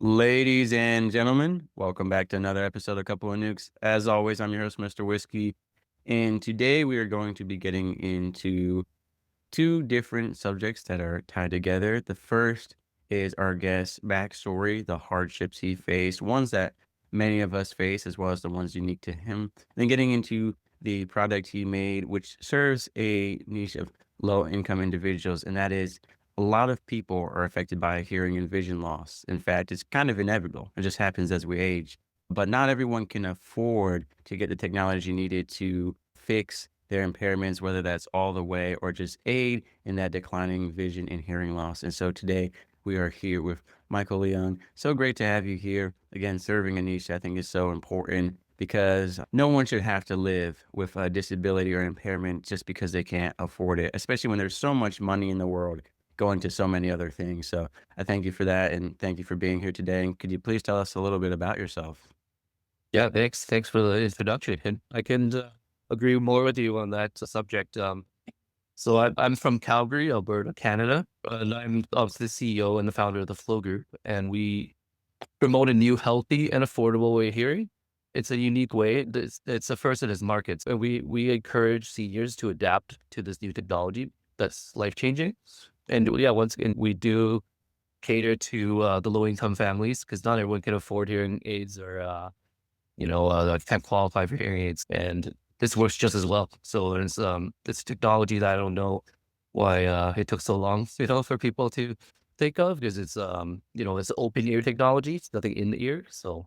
Ladies and gentlemen, welcome back to another episode of Couple of Nukes. As always, I'm your host, Mr. Whiskey, and today we are going to be getting into two different subjects that are tied together. The first is our guest's backstory, the hardships he faced, ones that many of us face, as well as the ones unique to him. Then getting into the product he made, which serves a niche of low income individuals, and that is a lot of people are affected by hearing and vision loss. In fact, it's kind of inevitable. It just happens as we age. But not everyone can afford to get the technology needed to fix their impairments, whether that's all the way or just aid in that declining vision and hearing loss. And so today we are here with Michael Leung. So great to have you here. Again, serving a niche I think is so important because no one should have to live with a disability or impairment just because they can't afford it, especially when there's so much money in the world going to so many other things. So I thank you for that and thank you for being here today. And could you please tell us a little bit about yourself? Yeah, thanks for the introduction. And I can agree more with you on that subject. So I'm from Calgary, Alberta, Canada, and I'm obviously the CEO and the founder of the FLO Group, and we promote a new, healthy, and affordable way of hearing. It's a unique way. It's the first in its markets, and we encourage seniors to adapt to this new technology that's life changing. And yeah, once again, we do cater to the low income families because not everyone can afford hearing aids or can't qualify for hearing aids, and this works just as well. So there's this technology that I don't know why it took so long, for people to think of because it's open ear technology. It's nothing in the ear. So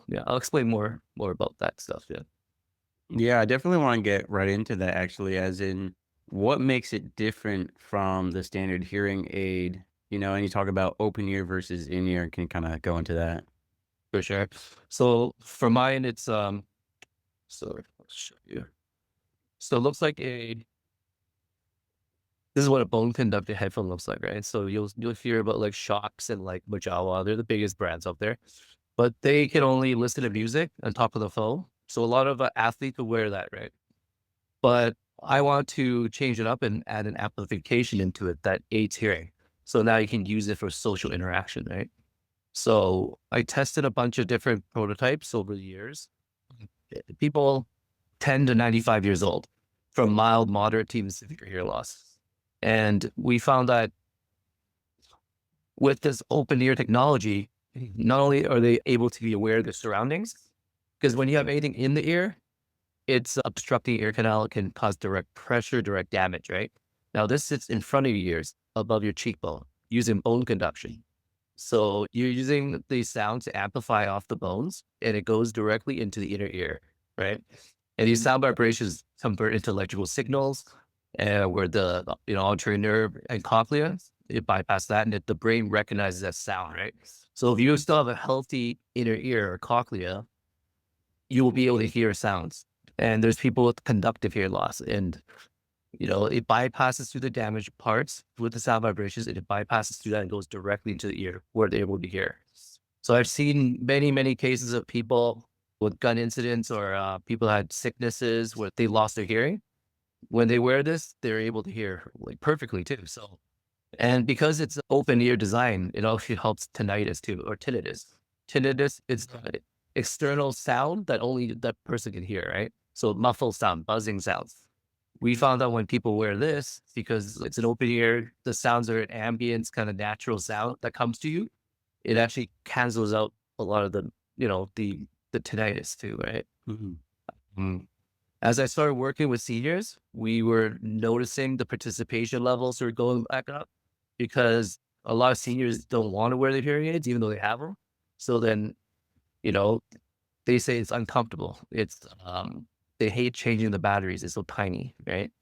yeah, I'll explain more about that stuff. Yeah. Yeah, I definitely want to get right into that actually, as in what makes it different from the standard hearing aid, and you talk about open ear versus in ear. Can you kind of go into that? For sure. So for mine, it's so I'll show you. So it looks like a this is what a bone conductor headphone looks like, right? So you'll hear about like Shocks and like Majawa. They're the biggest brands out there, but they can only listen to music on top of the phone. So a lot of athletes will wear that, right? But I want to change it up and add an amplification into it that aids hearing. So now you can use it for social interaction, right? So I tested a bunch of different prototypes over the years. People 10 to 95 years old, from mild, moderate to even severe hear loss. And we found that with this open ear technology, not only are they able to be aware of their surroundings, because when you have anything in the ear, it's obstructing ear canal, can cause direct pressure, direct damage, right? Now, this sits in front of your ears, above your cheekbone, using bone conduction. So you're using the sound to amplify off the bones, and it goes directly into the inner ear, right? And these sound vibrations convert into electrical signals, where the auditory nerve and cochlea, it bypass that, and the brain recognizes that sound, right? So if you still have a healthy inner ear or cochlea, you will be able to hear sounds. And there's people with conductive hear loss, and it bypasses through the damaged parts with the sound vibrations, and it bypasses through that and goes directly into the ear where they're able to hear. So I've seen many, many cases of people with gun incidents or people that had sicknesses where they lost their hearing. When they wear this, they're able to hear like perfectly too. So, and because it's open ear design, it also helps tinnitus too, or tinnitus. Tinnitus is external sound that only that person can hear, right? So muffled sound, buzzing sounds. We found out when people wear this, because it's an open ear, the sounds are an ambient kind of natural sound that comes to you. It actually cancels out a lot of the tinnitus too, right? Mhm. Mm. As I started working with seniors, we were noticing the participation levels were going back up because a lot of seniors don't want to wear their hearing aids, even though they have them. So then, you know, they say it's uncomfortable. They hate changing the batteries. It's so tiny, right?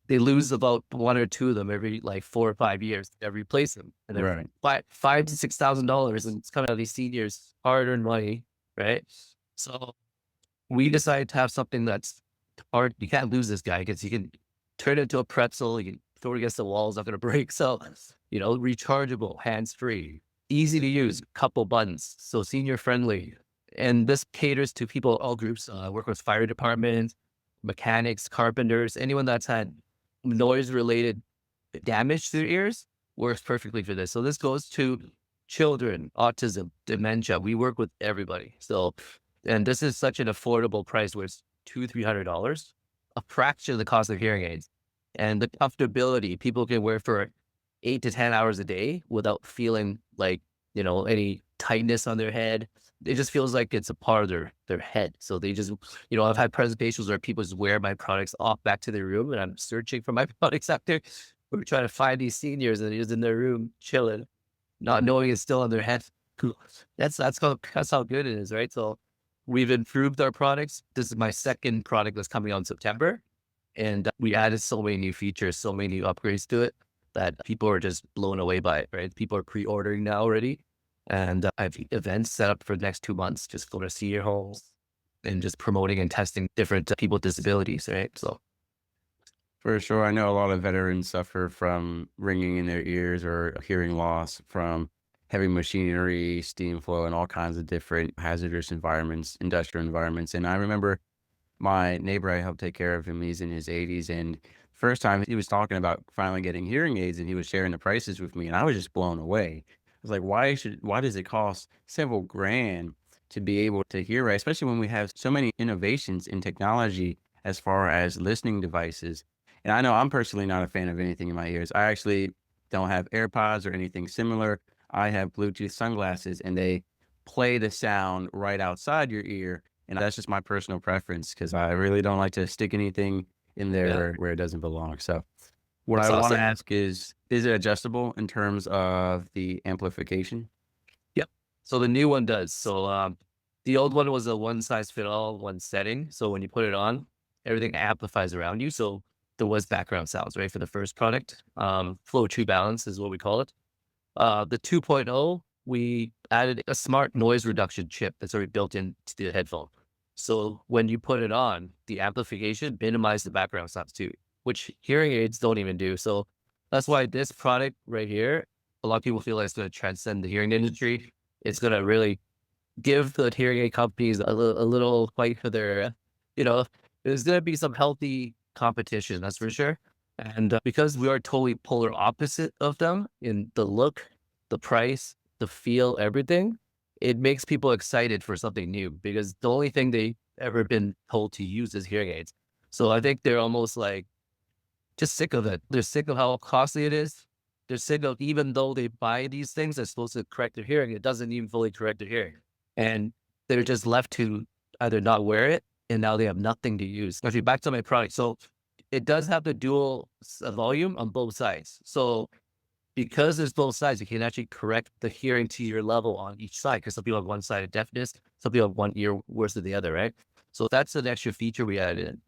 They lose about one or two of them every like 4 or 5 years. They replace them, and they're Right. five to $6,000, and it's coming out of these seniors' hard-earned money, right? So we decided to have something that's hard. You can't lose this guy because you can turn it into a pretzel. You can throw it against the wall. It's not going to break. So, rechargeable, hands free, easy to use, couple buttons. So senior friendly. And this caters to people, all groups, work with fire departments, mechanics, carpenters, anyone that's had noise related damage to their ears works perfectly for this. So this goes to children, autism, dementia. We work with everybody. So, and this is such an affordable price where it's $200-300, a fraction of the cost of hearing aids. And the comfortability, people can wear for 8 to 10 hours a day without feeling like, any tightness on their head. It just feels like it's a part of their head. So they just, I've had presentations where people just wear my products off back to their room and I'm searching for my products out there. We're trying to find these seniors and they're just in their room chilling, not knowing it's still on their head. Cool. That's how good it is, right? So we've improved our products. This is my second product that's coming out in September. And we added so many new features, so many new upgrades to it that people are just blown away by it, right? People are pre-ordering now already. And I have events set up for the next 2 months, just go to senior homes and just promoting and testing different people with disabilities, right? So For sure. I know a lot of veterans suffer from ringing in their ears or hearing loss from heavy machinery, steam flow, and all kinds of different hazardous environments, industrial environments. And I remember my neighbor, I helped take care of him. He's in his 80s. And first time he was talking about finally getting hearing aids and he was sharing the prices with me. And I was just blown away. I was like, why does it cost several grand to be able to hear right? Especially when we have so many innovations in technology as far as listening devices. And I know I'm personally not a fan of anything in my ears. I actually don't have AirPods or anything similar. I have Bluetooth sunglasses and they play the sound right outside your ear. And that's just my personal preference because I really don't like to stick anything in there yeah, where it doesn't belong. So what that's I want to awesome. ask is it adjustable in terms of the amplification? Yep. So the new one does. So the old one was a one size fit all, one setting. So when you put it on, everything amplifies around you. So there was background sounds, right? For the first product, FLO TruBalance is what we call it. The 2.0, we added a smart noise reduction chip that's already built into the headphone. So when you put it on, the amplification minimize the background sounds too, which hearing aids don't even do. So that's why this product right here, a lot of people feel like it's going to transcend the hearing industry. It's going to really give the hearing aid companies a little fight for their, you know, there's going to be some healthy competition, that's for sure. And because we are totally polar opposite of them in the look, the price, the feel, everything, it makes people excited for something new because the only thing they ever been told to use is hearing aids. So I think they're almost like just sick of it. They're sick of how costly it is. They're sick of even though they buy these things that's supposed to correct their hearing, it doesn't even fully correct their hearing. And they're just left to either not wear it and now they have nothing to use. Actually, back to my product. So it does have the dual volume on both sides. So because there's both sides, you can actually correct the hearing to your level on each side. Because some people have one sided deafness, some people have one ear worse than the other, right? So that's an extra feature we added in.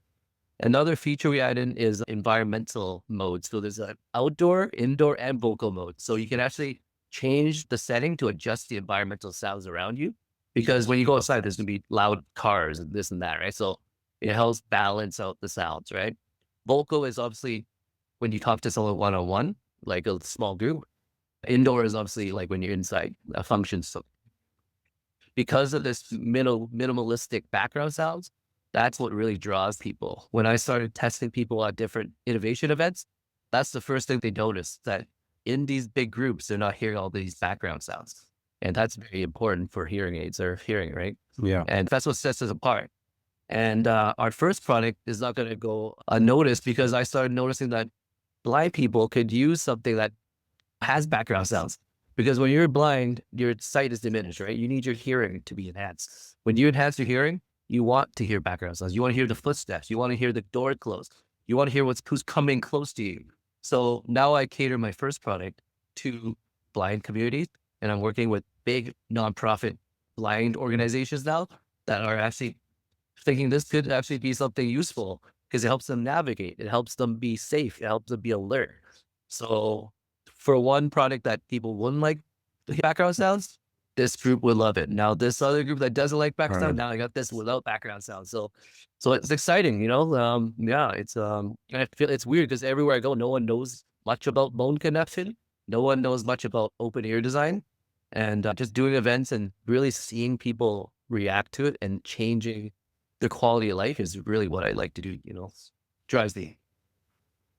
Another feature we added in is environmental mode. So there's an outdoor, indoor, and vocal mode. So you can actually change the setting to adjust the environmental sounds around you. Because when you go outside, there's gonna be loud cars and this and that, right? So it helps balance out the sounds, right? Vocal is obviously when you talk to someone one on one, like a small group. Indoor is obviously like when you're inside a function. So because of this minimalistic background sounds, that's what really draws people. When I started testing people at different innovation events, that's the first thing they noticed that in these big groups, they're not hearing all these background sounds. And that's very important for hearing aids or hearing, right? Yeah. And that's what sets us apart. And our first product is not going to go unnoticed because I started noticing that blind people could use something that has background sounds. Because when you're blind, your sight is diminished, right? You need your hearing to be enhanced. When you enhance your hearing, you want to hear background sounds. You want to hear the footsteps. You want to hear the door close. You want to hear who's coming close to you. So now I cater my first product to blind communities, and I'm working with big nonprofit blind organizations now that are actually thinking this could actually be something useful because it helps them navigate. It helps them be safe. It helps them be alert. So for one product that people wouldn't like the background sounds, this group would love it. Now this other group that doesn't like background sound, Right. now I got this without background sound. So it's exciting, you know. Yeah, it's I feel it's weird because everywhere I go, no one knows much about bone conduction. No one knows much about open ear design, and just doing events and really seeing people react to it and changing their quality of life is really what I like to do. You know, drives me.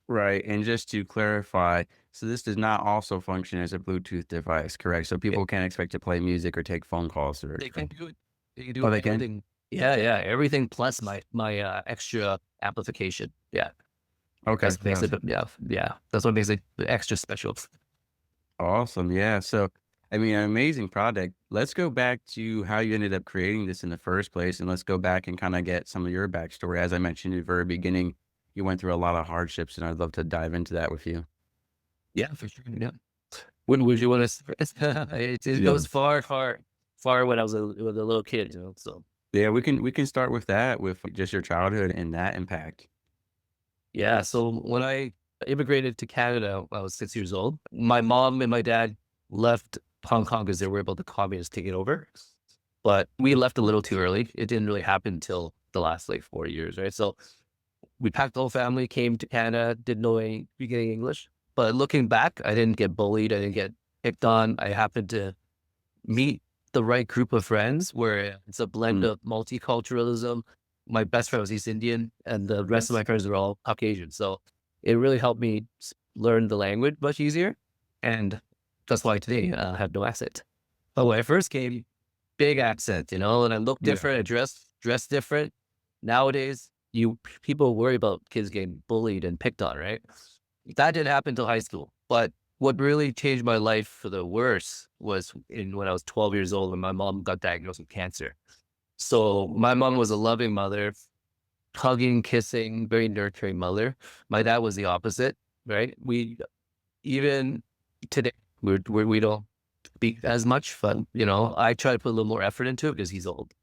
Right. And just to clarify, So this does not also function as a Bluetooth device, correct? So Yeah, people can't expect to play music or take phone calls or they can do it. They can do oh, they can? everything. Yeah, yeah, everything plus my extra amplification. Yeah, Okay, that's what makes yeah. it. Yeah, yeah, that's what makes it extra special. Awesome, yeah, so, I mean, an amazing product. Let's go back to how you ended up creating this in the first place, and let's go back and kinda get some of your backstory. As I mentioned at the very beginning, you went through a lot of hardships, and I'd love to dive into that with you. Yeah, for sure. Yeah. When would you want to? It Yeah. goes far, far, far when I was a little kid. So Yeah, we can start with that, with just your childhood and that impact. yeah. So when I immigrated to Canada, when I was 6 years old. My mom and my dad left Hong Kong because they were able to communists take it over. But we left a little too early. It didn't really happen until the last like 4 years, right? So we packed the whole family, came to Canada, didn't know any beginning English. But looking back, I didn't get bullied. I didn't get picked on. I happened to meet the right group of friends where it's a blend Mm, of multiculturalism. My best friend was East Indian, and the rest of my friends are all Caucasian. So it really helped me learn the language much easier. And that's why today I have no accent. But when I first came, big accent, and I look yeah. different, I dress different. Nowadays, people worry about kids getting bullied and picked on, right? That didn't happen till high school. But what really changed my life for the worse was when I was 12 years old when my mom got diagnosed with cancer. So my mom was a loving mother, hugging, kissing, very nurturing mother. My dad was the opposite, right? We even today we don't speak as much, but I try to put a little more effort into it because he's old.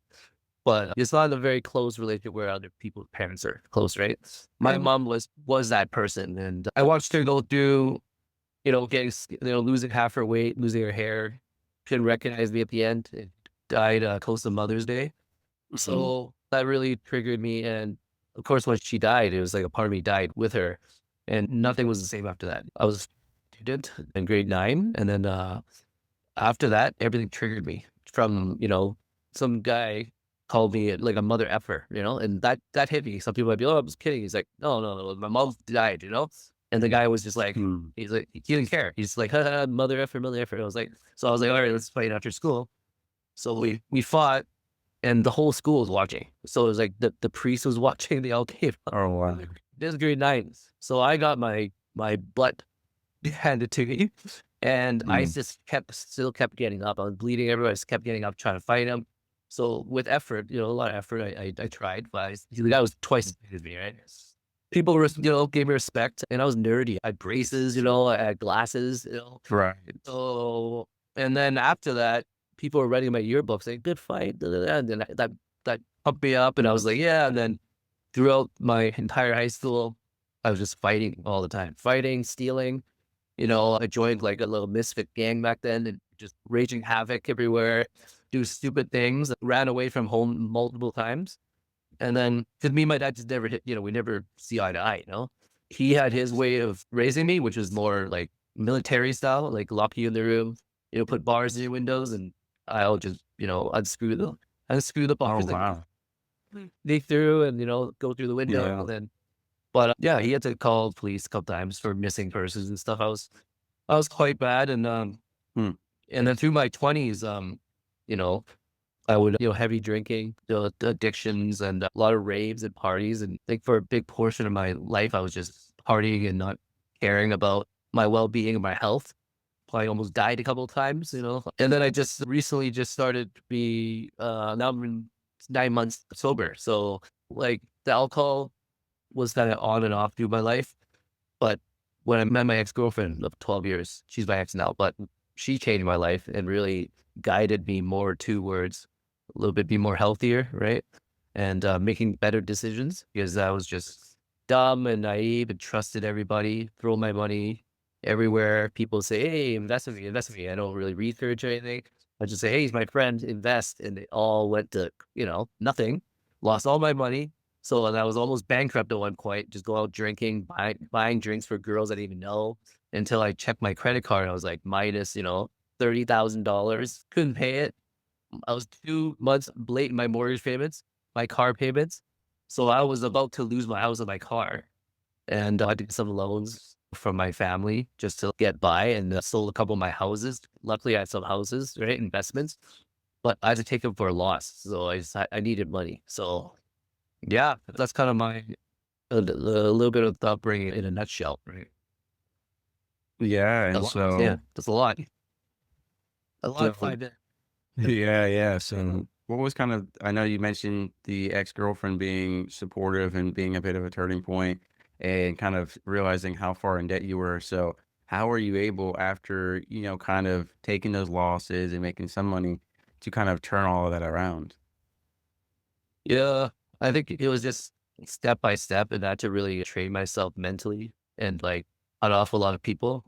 But it's not a very close relationship where other people's parents are close, right? My mom was that person, and I watched her go through, getting losing half her weight, losing her hair. She didn't recognize me at the end. It died close to Mother's Day, Mhm. so that really triggered me. And of course, when she died, it was like a part of me died with her, and nothing was the same after that. I was a student in grade 9, and then after that, everything triggered me from, some guy called me like a mother effer, and that hit me. Some people might be, oh, I was kidding. He's like, no, no, no, my mom died, and the guy was just like, Mm. he's like, he didn't care. He's like, mother effer, mother effer. I was like, all right, let's fight after school. So we fought, and the whole school was watching. So it was like the priest was watching. They all came up. Oh, wow. This is grade 9. So I got my butt handed to me. And I Mm. just still kept getting up. I was bleeding everywhere. I just kept getting up, trying to fight him. So with effort, a lot of effort, I tried, but the guy was twice as big as me, right? People, gave me respect, and I was nerdy. I had braces, I had glasses. Right. So, and then after that, people were writing my yearbook saying, "Good fight," da, da, da, and then that pumped me up, and I was like, "Yeah." And then throughout my entire high school, I was just fighting all the time, fighting, stealing. I joined like a little misfit gang back then and just raging havoc everywhere, do stupid things, ran away from home multiple times. And then, because me and my dad just never hit, we never see eye to eye. He had his way of raising me, which was more like military style, like lock you in the room, put bars in your windows, and I'll just, unscrew the Oh, bars, like wow. sneak through and, go through the window. Yeah. And then, but yeah, he had to call police a couple times for missing persons and stuff. I was quite bad, Hmm. and then through my 20s, you know, I would, heavy drinking, the addictions, and a lot of raves and parties, and I think for a big portion of my life, I was just partying and not caring about my well-being and my health. Probably almost died a couple of times. And then I just recently just started to be, now I'm in 9 months sober. So like the alcohol was kind of on and off through my life. But when I met my ex-girlfriend of 12 years, she's my ex now, but she changed my life and really guided me more towards a little bit be more healthier, right? And making better decisions because I was just dumb and naive and trusted everybody, throw my money everywhere. People say, hey, invest in me, invest in me. I don't really research anything. I just say, hey, he's my friend, invest. And it all went to, nothing. Lost all my money, so and I was almost bankrupt at one point, just go out drinking, buying drinks for girls I didn't even know until I checked my credit card. I was like minus, $30,000. Couldn't pay it. I was 2 months late in my mortgage payments, my car payments. So I was about to lose my house and my car. And I had to get some loans. from my family just to get by, and sold a couple of my houses. Luckily, I had some houses, right, investments, but I had to take them for a loss. So I needed money. So yeah, that's kind of my a little bit of the upbringing in a nutshell, right? Yeah, A and lot, yeah, so that's a lot. A lot. so 5 minutes. yeah, yeah. So what was kind of, I know you mentioned the ex-girlfriend being supportive and being a bit of a turning point and kind of realizing how far in debt you were. So how were you able after, kind of taking those losses and making some money to kind of turn all of that around? Yeah, I think it was just step by step, and I had to really train myself mentally and like cut off a lot of people,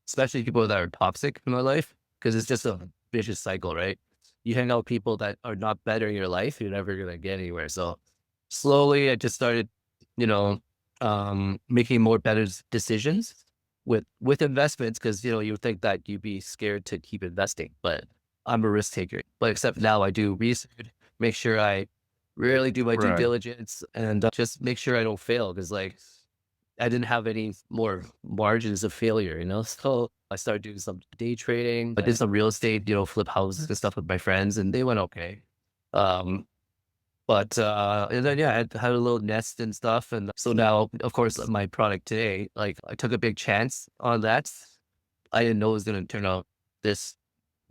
especially people that are toxic in my life, because it's just a vicious cycle, right? You hang out with people that are not better in your life, you're never gonna get anywhere. So slowly, I just started, you know, making more better decisions with investments, because you would think that you'd be scared to keep investing, but I'm a risk taker. But except now, I do research, make sure I really do my due Right. diligence, and just make sure I don't fail, because like I didn't have any more margins of failure, you know? So I started doing some day trading. I did some real estate, flip houses and stuff with my friends, and they went okay. Um, and then, yeah, I had a little nest and stuff. And so now, of course, my product today, like I took a big chance on that. I didn't know it was going to turn out this,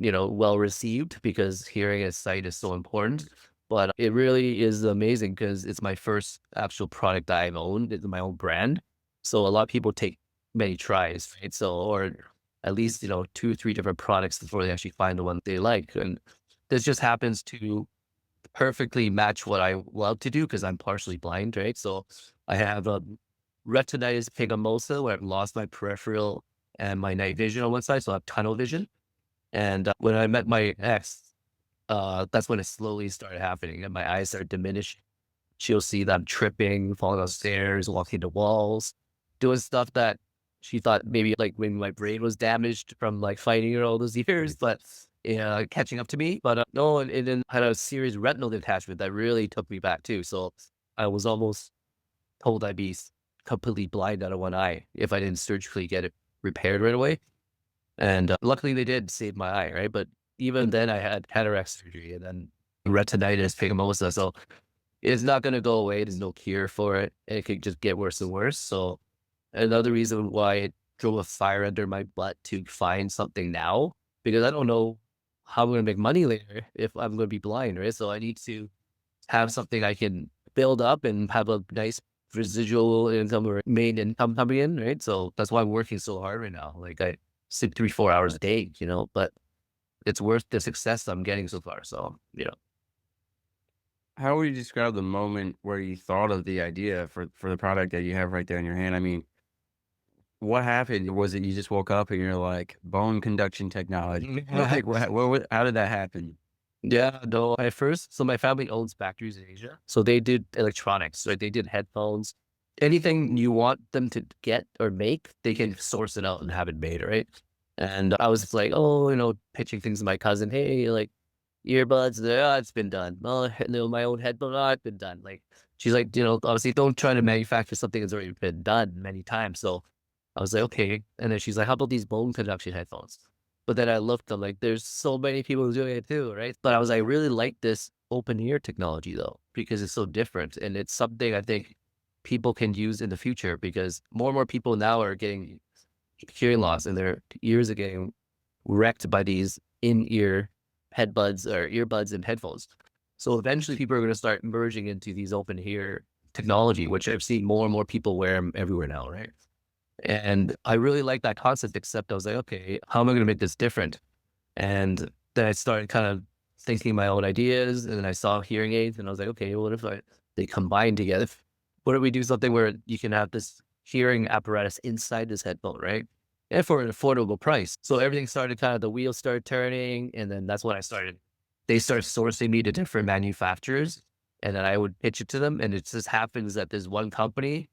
well received, because hearing a sight is so important. But it really is amazing because it's my first actual product that I've owned. It's my own brand. So a lot of people take many tries, right? So, or at least, two, three different products before they actually find the one they like. And this just happens to perfectly match what I love to do because I'm partially blind, right? So I have a retinitis pigmentosa where I've lost my peripheral and my night vision on one side. So I have tunnel vision. And when I met my ex, that's when it slowly started happening and my eyes started diminishing. She'll see that I'm tripping, falling down stairs, walking to walls, doing stuff that she thought maybe like when my brain was damaged from like fighting her all those years, but yeah, catching up to me. But no, and then had a serious retinal detachment that really took me back too. So I was almost told I'd be completely blind out of one eye if I didn't surgically get it repaired right away. And luckily they did save my eye, right? But even then I had cataract surgery and then retinitis pigmentosa. So it's not gonna go away, there's no cure for it, and it could just get worse and worse. So, another reason why it drove a fire under my butt to find something now, because I don't know how I'm gonna make money later if I'm gonna be blind, right? So, I need to have something I can build up and have a nice residual income or main income coming in, right? So, that's why I'm working so hard right now. Like, I sleep 3, 4 hours a day, but it's worth the success I'm getting so far. So, How would you describe the moment where you thought of the idea for the product that you have right there in your hand? I mean, what happened? Was it you just woke up and you're like, "Bone conduction technology." Like, what how did that happen? Yeah, no, at first, so my family owns factories in Asia. So they did electronics, right? They did headphones. Anything you want them to get or make, they can source it out and have it made, right? And I was like, oh, pitching things to my cousin. Hey, like earbuds, it's been done. Oh, my own headphone, it's been done. Like she's like, obviously don't try to manufacture something that's already been done many times. So I was like, okay. And then she's like, how about these bone conduction headphones? But then I looked, I'm like, there's so many people doing it too, right? But I was like, I really like this open ear technology though, because it's so different. And it's something I think people can use in the future because more and more people now are getting hearing loss and their ears are getting wrecked by these in-ear headbuds or earbuds and headphones. So eventually people are going to start merging into these open ear technology, which I've seen more and more people wear them everywhere now, right? And I really like that concept, except I was like, okay, how am I going to make this different? And then I started kind of thinking my own ideas, and then I saw hearing aids, and I was like, okay, what if they combine together? What if we do something where you can have this hearing apparatus inside this headphone, right? And for an affordable price. So everything started the wheels started turning, and then that's when they started sourcing me to different manufacturers, and then I would pitch it to them, and it just happens that this one company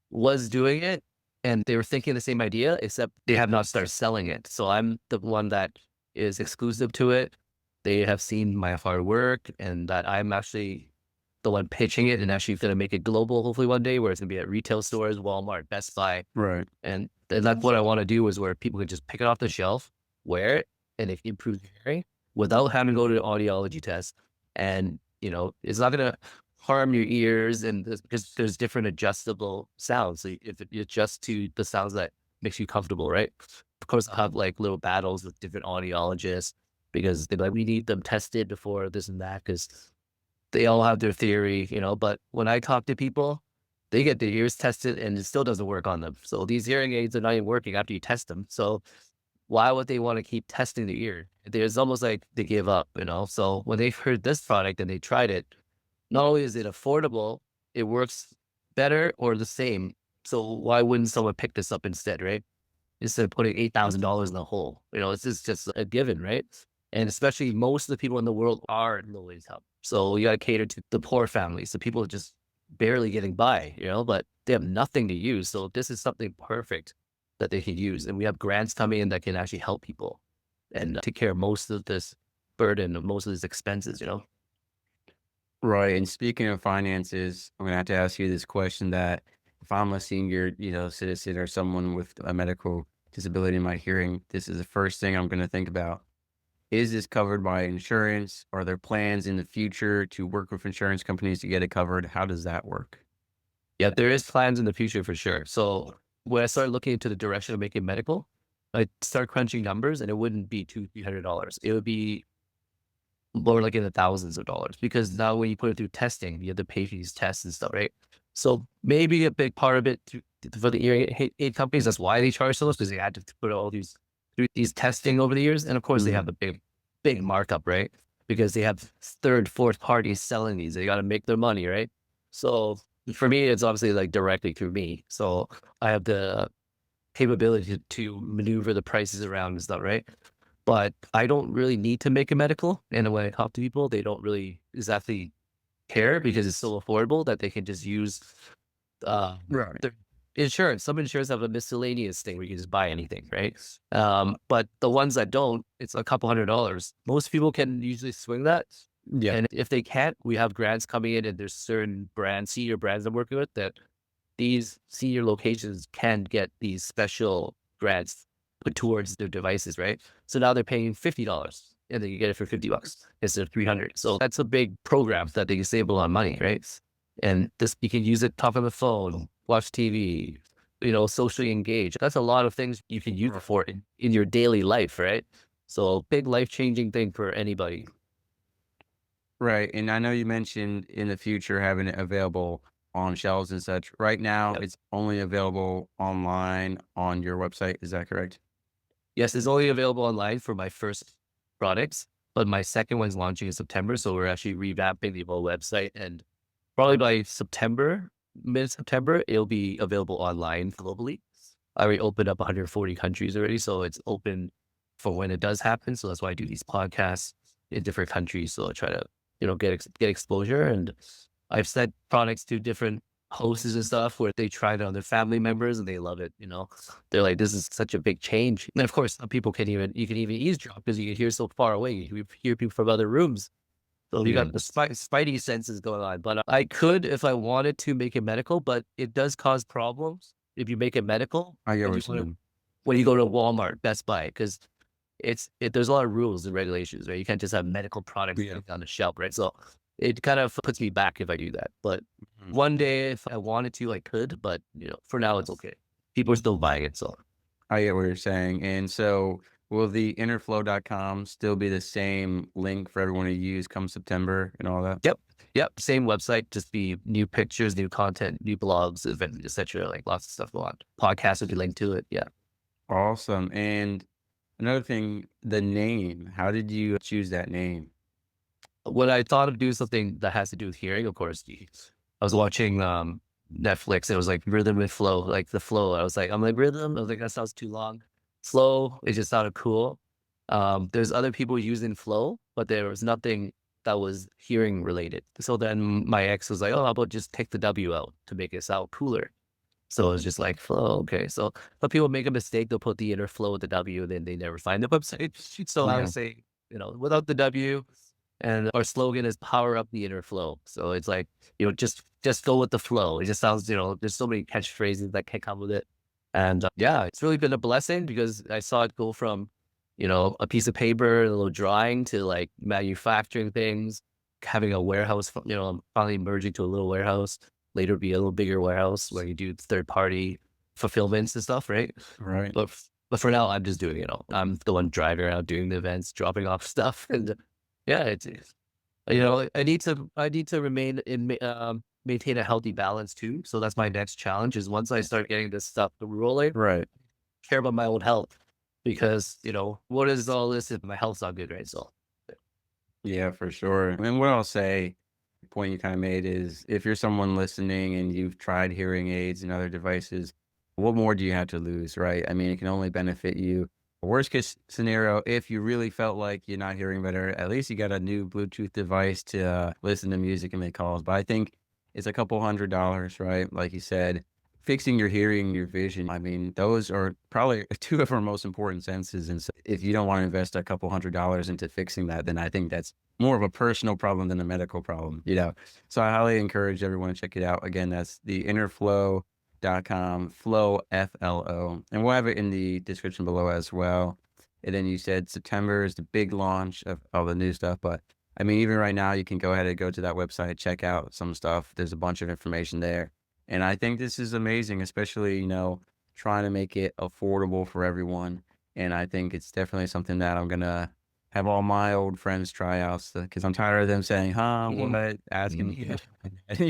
was doing it and they were thinking the same idea, except they have not started selling it. So I'm the one that is exclusive to it. They have seen my hard work and that I'm actually the one pitching it and actually going to make it global hopefully one day where it's going to be at retail stores, Walmart, Best Buy. Right. And that's what I want to do is where people can just pick it off the shelf, wear it, and it improves your hearing without having to go to an audiology test. And, it's not going to harm your ears because there's different adjustable sounds. So if you adjust to the sounds that makes you comfortable, right? Of course, I'll have like little battles with different audiologists because they're like, we need them tested before this and that because they all have their theory, but when I talk to people, they get their ears tested and it still doesn't work on them. So these hearing aids are not even working after you test them. So why would they want to keep testing the ear? There's almost like they give up. So when they heard this product and they tried it, not only is it affordable, it works better or the same. So why wouldn't someone pick this up instead, right? Instead of putting $8,000 in the hole, it's just a given, right? And especially most of the people in the world are low income. So you got to cater to the poor families, the people just barely getting by, but they have nothing to use. So this is something perfect that they can use. And we have grants coming in that can actually help people and take care of most of this burden of most of these expenses. Right. And speaking of finances, I'm gonna have to ask you this question that if I'm a senior, citizen or someone with a medical disability in my hearing, this is the first thing I'm gonna think about. Is this covered by insurance? Are there plans in the future to work with insurance companies to get it covered? How does that work? Yeah, there is plans in the future for sure. So when I started looking into the direction of making medical, I start crunching numbers and it wouldn't be $200, $300. It would be more like in the thousands of dollars because now when you put it through testing, you have to pay for these tests and stuff, right? So maybe a big part of it for the hearing aid companies, that's why they charge so much because they had to put all through these testing over the years. And of course they have Mhm. the big markup, right? Because they have third, fourth parties selling these. They got to make their money, right? So for me, it's obviously like directly through me. So I have the capability to maneuver the prices around and stuff, right? But I don't really need to make a medical. And when I talk to people, they don't really exactly care because it's so affordable that they can just use Right. their insurance. Some insurance have a miscellaneous thing where you can just buy anything, right? But the ones that don't, it's a couple $100. Most people can usually swing that. Yeah. And if they can't, we have grants coming in and there's certain brands, senior brands I'm working with that these senior locations can get these special grants put towards their devices, right? So now they're paying $50 and then you get it for $50 instead of 300. So that's a big program that they can save a lot of money, right? And this, you can use it, talk on the phone, watch TV, socially engage. That's a lot of things you can use it for in your daily life, right? So big life-changing thing for anybody. Right. And I know you mentioned in the future having it available on shelves and such. Right now, Yep. it's only available online on your website. Is that correct? Yes, it's only available online for my first products, but my second one's launching in September. So we're actually revamping the whole website and probably by September, mid-September, it'll be available online globally. I already opened up 140 countries already, so it's open for when it does happen. So that's why I do these podcasts in different countries. So I try to, get exposure. And I've sent products to different hosts and stuff where they tried it on their family members and they love it. They're like, this is such a big change. And of course, some people you can even eavesdrop because you can hear so far away. You hear people from other rooms. So you Yeah. got the spidey senses going on. But I could, if I wanted to, make it medical, but it does cause problems if you make it medical I get when what you you're saying. go to Walmart, Best Buy, because there's a lot of rules and regulations, right? You can't just have medical products Yeah. on the shelf, right? So it kind of puts me back if I do that. But Mhm. one day, if I wanted to, I could. But for now, it's okay. People are still buying it, so. I get what you're saying. And so will the innerflow.com still be the same link for everyone to use come September and all that? Yep. Yep. Same website, just be new pictures, new content, new blogs, events, etc. Like lots of stuff go on. Podcasts would be linked to it. Yeah. Awesome. And another thing, the name. How did you choose that name? When I thought of doing something that has to do with hearing, of course, I was watching Netflix. It was like rhythm with flow, like the flow. I'm like rhythm. I was like, that sounds too long. Flow, it just sounded cool. There's other people using flow, but there was nothing that was hearing related. So then my ex was like, oh, how about just take the W out to make it sound cooler? So it's just like flow. Okay. So, but people make a mistake. They'll put the inner flow with the W, then they never find the website. So I would Yeah. say, without the W, And our slogan is power up the inner flow. So it's like, just go with the flow. It just sounds, there's so many catchphrases that can come with it. And yeah, it's really been a blessing because I saw it go from, a piece of paper, a little drawing to like manufacturing things, having a warehouse, finally merging to a little warehouse, later be a little bigger warehouse where you do third party fulfillments and stuff, right? Right. But for now, I'm just doing, I'm the one driving around doing the events, dropping off stuff, and yeah, I need to maintain a healthy balance too. So that's my next challenge is once I start getting this stuff rolling, Right. care about my own health because what is all this if my health's not good, right? So Yeah, for sure. And what I'll say, point you kind of made is if you're someone listening and you've tried hearing aids and other devices, what more do you have to lose, right? I mean, it can only benefit you. Worst case scenario, if you really felt like you're not hearing better, at least you got a new Bluetooth device to listen to music and make calls. But I think it's a couple $100s, right? Like you said, fixing your hearing, your vision. I mean, those are probably two of our most important senses. And so if you don't want to invest a couple $100s into fixing that, then I think that's more of a personal problem than a medical problem. So I highly encourage everyone to check it out. Again, that's the innerflow.com, flow, FLO. And we'll have it in the description below as well. And then you said September is the big launch of all the new stuff. But I mean, even right now, you can go ahead and go to that website, check out some stuff. There's a bunch of information there. And I think this is amazing, especially, trying to make it affordable for everyone. And I think it's definitely something that I'm going to have all my old friends try out because I'm tired of them saying, huh, what, asking me,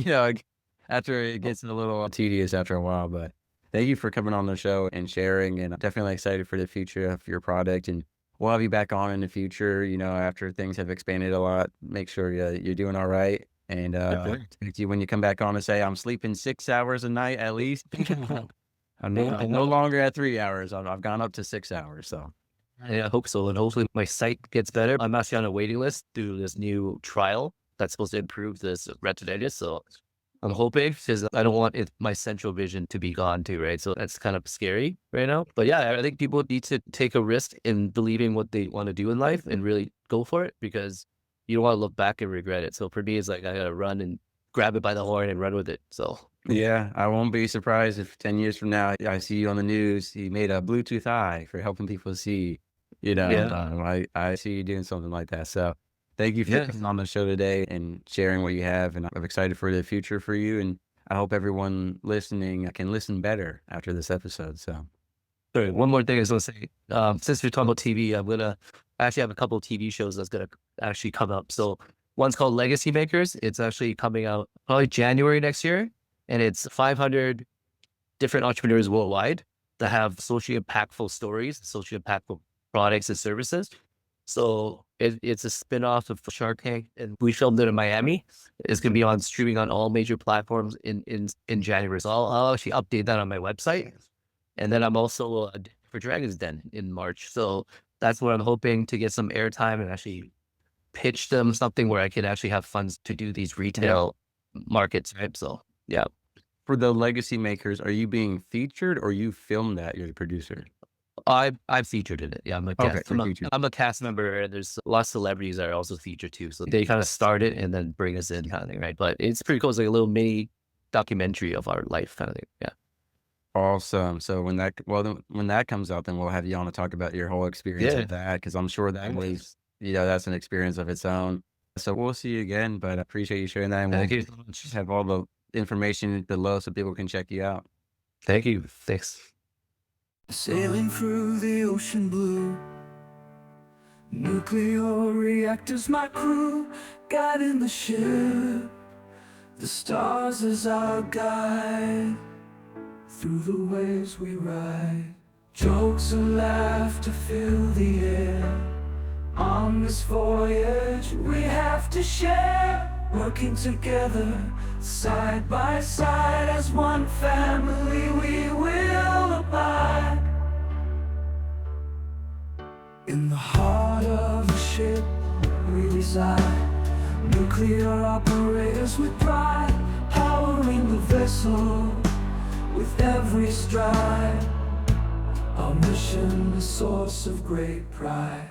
like, after it gets a little tedious after a while. But thank you for coming on the show and sharing. And I'm definitely excited for the future of your product. And we'll have you back on in the future, after things have expanded a lot. Make sure you're doing all right. And expect you when you come back on and say, I'm sleeping 6 hours a night at least. I'm no longer at 3 hours. I've gone up to 6 hours. So yeah, I hope so. And hopefully my sight gets better. I'm actually on a waiting list through this new trial that's supposed to improve this retinitis. So I'm hoping because I don't want my central vision to be gone too, right? So that's kind of scary right now. But yeah, I think people need to take a risk in believing what they want to do in life and really go for it because you don't want to look back and regret it. So for me, it's like I got to run and grab it by the horn and run with it. So yeah, I won't be surprised if 10 years from now I see you on the news. You made a Bluetooth eye for helping people see. yeah, I see you doing something like that. So thank you for coming on the show today and sharing what you have. And I'm excited for the future for you. And I hope everyone listening can listen better after this episode. So sorry, one more thing I was going to say. Since we're talking about TV, I actually have a couple of TV shows that's going to actually come up. So one's called Legacy Makers. It's actually coming out probably January next year. And it's 500 different entrepreneurs worldwide that have socially impactful stories, socially impactful products and services. So it's a spin-off of Shark Tank, and we filmed it in Miami. It's going to be on streaming on all major platforms in January. So I'll actually update that on my website. And then I'm also for Dragon's Den in March. So that's what I'm hoping to get some airtime and actually pitch them something where I can actually have funds to do these retail markets, right? So yeah. for the Legacy Makers, are you being featured or you filmed that? You're the producer. I've featured in it. Yeah, I'm a Okay, cast. you're featured. I'm a cast member, and there's lots of celebrities that are also featured too. So they kind of start it and then bring us in, kind of thing, right? But it's pretty cool. It's like a little mini documentary of our life, kind of thing. Yeah. Awesome. So when that comes out, then we'll have you on to talk about your whole experience Yeah. with that, because I'm sure that was, that's an experience of its own. So we'll see you again, but I appreciate you sharing that, and Thank we'll you so much. have all the information below so people can check you out. Thank you. Thanks. Sailing through the ocean blue, nuclear reactors my crew, guiding the ship, the stars as our guide, through the waves we ride, jokes and laughter fill the air. On this voyage we have to share, working together, side by side, as one family we will abide. In the heart of the ship we reside, nuclear operators with pride, powering the vessel with every stride. Our mission, a source of great pride.